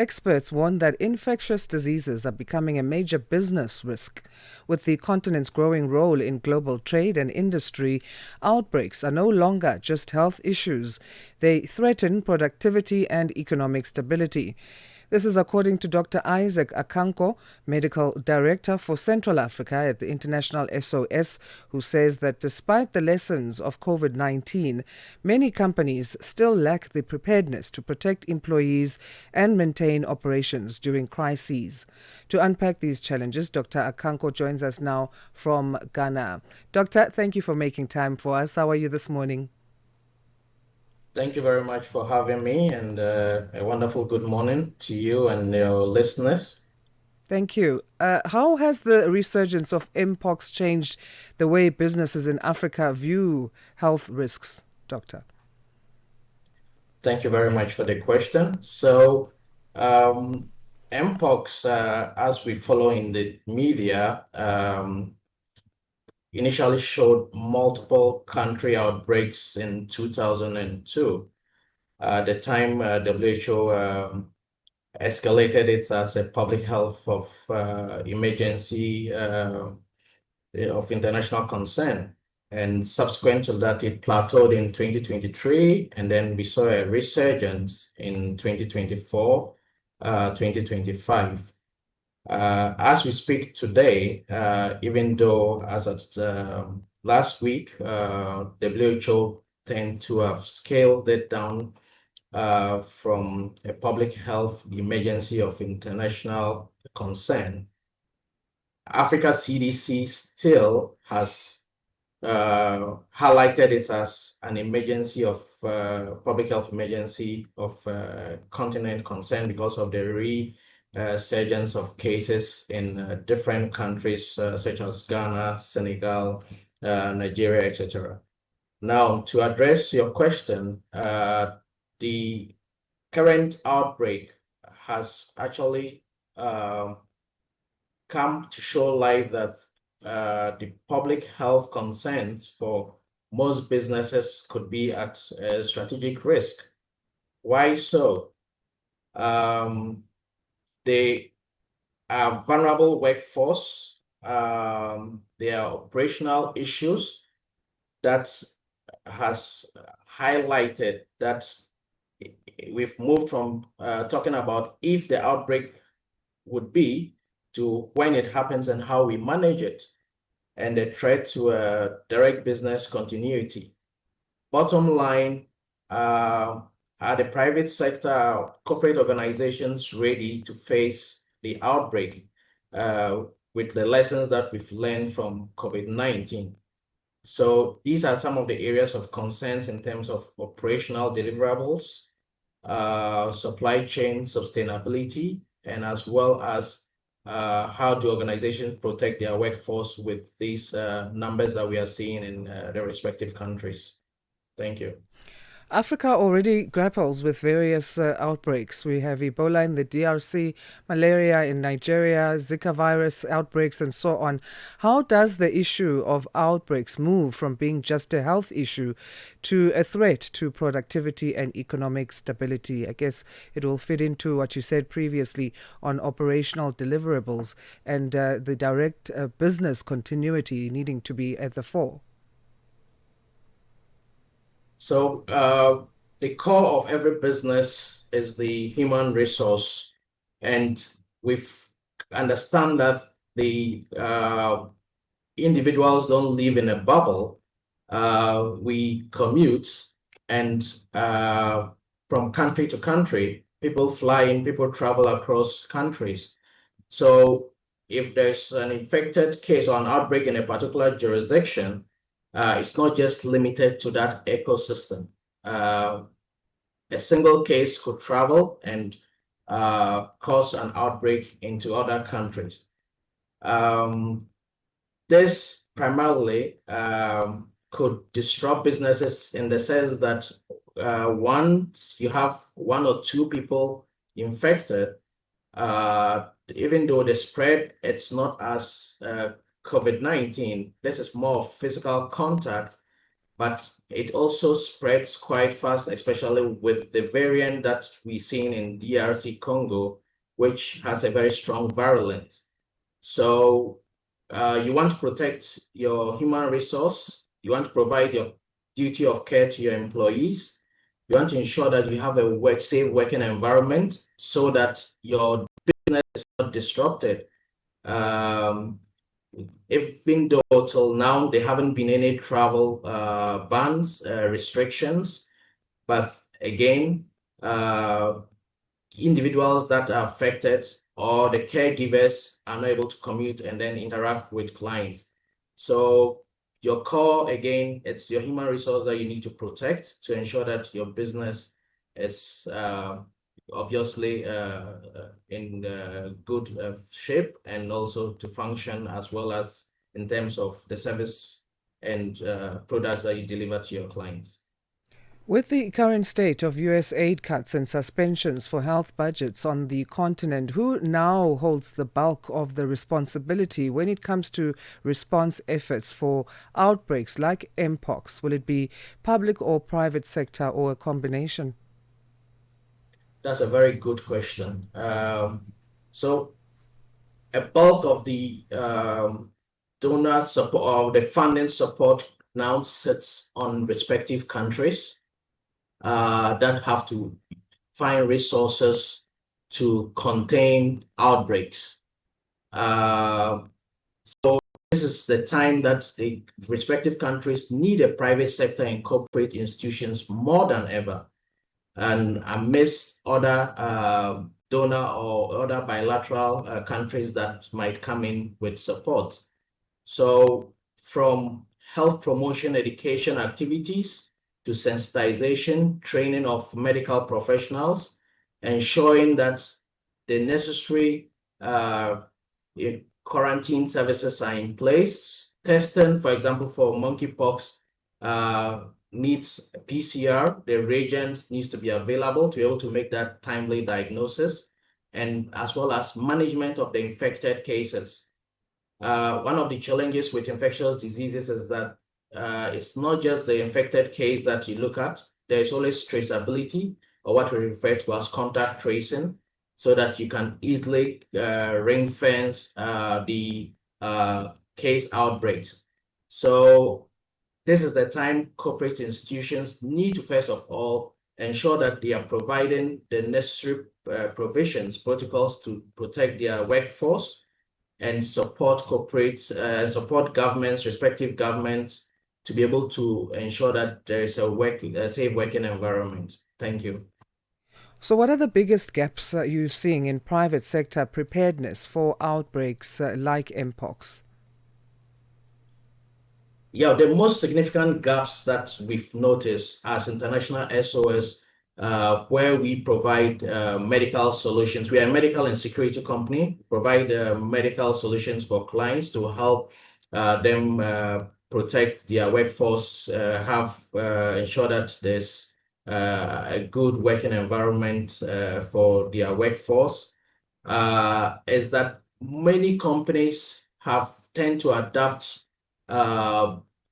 Experts warn that infectious diseases are becoming a major business risk. With the continent's growing role in global trade and industry, outbreaks are no longer just health issues. They threaten productivity and economic stability. This is according to Dr. Isaac Akanko, Medical Director for Central Africa at the International SOS, who says that despite the lessons of COVID-19, many companies still lack the preparedness to protect employees and maintain operations during crises. To unpack these challenges, Dr. Akanko joins us now from Ghana. Doctor, thank you for making time for us. How are you this morning? Thank you very much for having me, and a wonderful good morning to you and your listeners. Thank you. How has the resurgence of Mpox changed the way businesses in Africa view health risks, Doctor? Thank you very much for the question. So, um, Mpox, as we follow in the media, initially showed multiple country outbreaks in 2002. At the time, WHO escalated it as a public health of emergency of international concern. And subsequent to that, it plateaued in 2023, and then we saw a resurgence in 2024, 2025. As we speak today, even though as at last week, WHO tend to have scaled it down from a public health emergency of international concern, Africa CDC still has highlighted it as an emergency of public health emergency of continent concern because of the resurgence of cases in different countries such as Ghana, Senegal, Nigeria, etc. Now, to address your question, the current outbreak has actually come to show light that the public health concerns for most businesses could be at a strategic risk. Why so? They are vulnerable workforce. There are operational issues that has highlighted that we've moved from talking about if the outbreak would be to when it happens and how we manage it, and the threat to direct business continuity. Bottom line, are the private sector, corporate organizations ready to face the outbreak with the lessons that we've learned from COVID-19? So these are some of the areas of concerns in terms of operational deliverables, supply chain sustainability, and as well as how do organizations protect their workforce with these numbers that we are seeing in the respective countries. Thank you. Africa already grapples with various outbreaks. We have Ebola in the DRC, malaria in Nigeria, Zika virus outbreaks, and so on. How does the issue of outbreaks move from being just a health issue to a threat to productivity and economic stability? I guess it will fit into what you said previously on operational deliverables and the direct business continuity needing to be at the fore. So the core of every business is the human resource, and we understand that the individuals don't live in a bubble. We commute, and from country to country, people fly in, people travel across countries. So if there's an infected case or an outbreak in a particular jurisdiction, it's not just limited to that ecosystem. A single case could travel and cause an outbreak into other countries. This primarily could disrupt businesses in the sense that once you have one or two people infected, even though the spread, it's not as COVID-19, this is more physical contact, but it also spreads quite fast, especially with the variant that we're seeing in DRC Congo, which has a very strong virulent. So you want to protect your human resource. You want to provide your duty of care to your employees. You want to ensure that you have a safe working environment so that your business is not disrupted. Even though till now there haven't been any travel bans, restrictions, but again, individuals that are affected or the caregivers are not able to commute and then interact with clients. So your core, again, it's your human resource that you need to protect to ensure that your business is obviously in good shape and also to function as well as in terms of the service and products that you deliver to your clients. With the current state of US aid cuts and suspensions for health budgets on the continent, who now holds the bulk of the responsibility when it comes to response efforts for outbreaks like Mpox? Will it be public or private sector or a combination? That's a very good question. So a bulk of the donor support or the funding support now sits on respective countries that have to find resources to contain outbreaks. So this is the time that the respective countries need a private sector and corporate institutions more than ever. And amidst other donor or other bilateral countries that might come in with support. So from health promotion education activities to sensitization, training of medical professionals, ensuring that the necessary quarantine services are in place. Testing, for example, for monkeypox needs PCR, the reagents needs to be available to be able to make that timely diagnosis, and as well as management of the infected cases. One of the challenges with infectious diseases is that it's not just the infected case that you look at, there's always traceability, or what we refer to as contact tracing, so that you can easily ring fence the case outbreaks. So this is the time corporate institutions need to, first of all, ensure that they are providing the necessary provisions, protocols to protect their workforce and support support governments, respective governments, to be able to ensure that there is a safe working environment. Thank you. So, what are the biggest gaps you're seeing in private sector preparedness for outbreaks like Mpox? Yeah, the most significant gaps that we've noticed as International SOS, where we provide medical solutions. We are a medical and security company, provide medical solutions for clients to help them protect their workforce, ensure that there's a good working environment for their workforce. Is that many companies have tend to adapt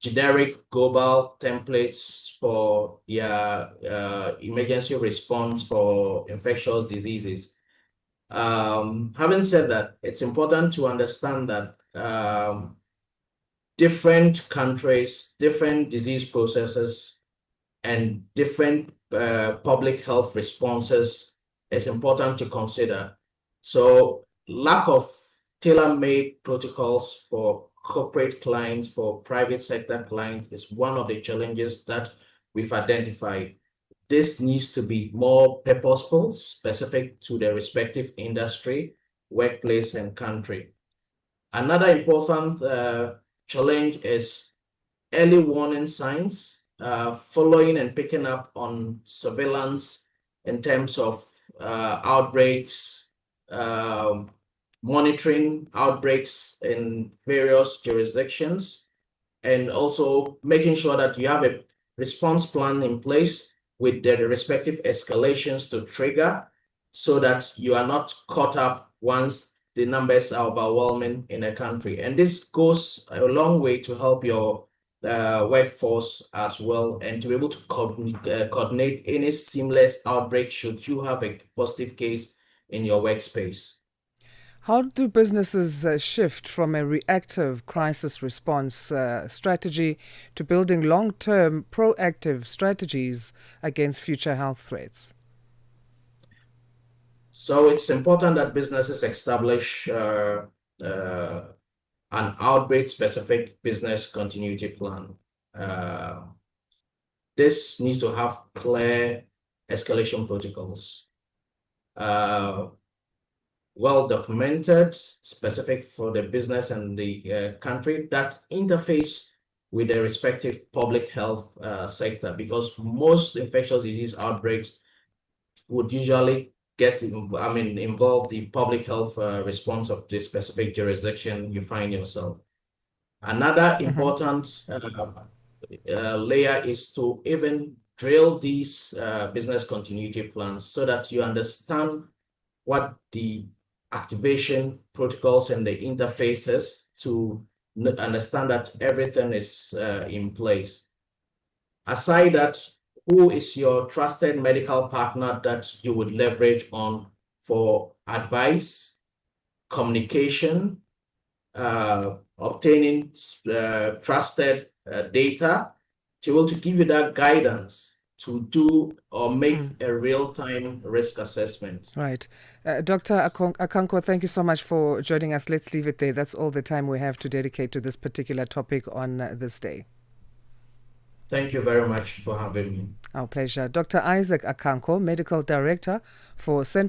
generic global templates for their emergency response for infectious diseases. Having said that, it's important to understand that different countries, different disease processes, and different public health responses is important to consider. So lack of tailor-made protocols for corporate clients, for private sector clients is one of the challenges that we've identified. This needs to be more purposeful, specific to the respective industry, workplace, and country. Another important challenge is early warning signs, following and picking up on surveillance in terms of outbreaks, monitoring outbreaks in various jurisdictions, and also making sure that you have a response plan in place with the respective escalations to trigger so that you are not caught up once the numbers are overwhelming in a country. And this goes a long way to help your workforce as well, and to be able to coordinate any seamless outbreak should you have a positive case in your workspace. How do businesses shift from a reactive crisis response strategy to building long term proactive strategies against future health threats? So it's important that businesses establish uh, an outbreak specific business continuity plan. Uh, this needs to have clear escalation protocols, uh, well documented, specific for the business and the country that interface with the respective public health sector, because most infectious disease outbreaks would usually involve the public health response of the specific jurisdiction you find yourself. Another Mm-hmm. important layer is to even drill these business continuity plans so that you understand what the activation protocols and the interfaces to understand that everything is in place. Aside that, who is your trusted medical partner that you would leverage on for advice, communication, obtaining trusted data to be able to give you that guidance to do or make a real-time risk assessment. Right. Dr. Akanko, thank you so much for joining us. Let's leave it there. That's all the time we have to dedicate to this particular topic on this day. Thank you very much for having me. Our pleasure. Dr. Isaac Akanko, Medical Director for Center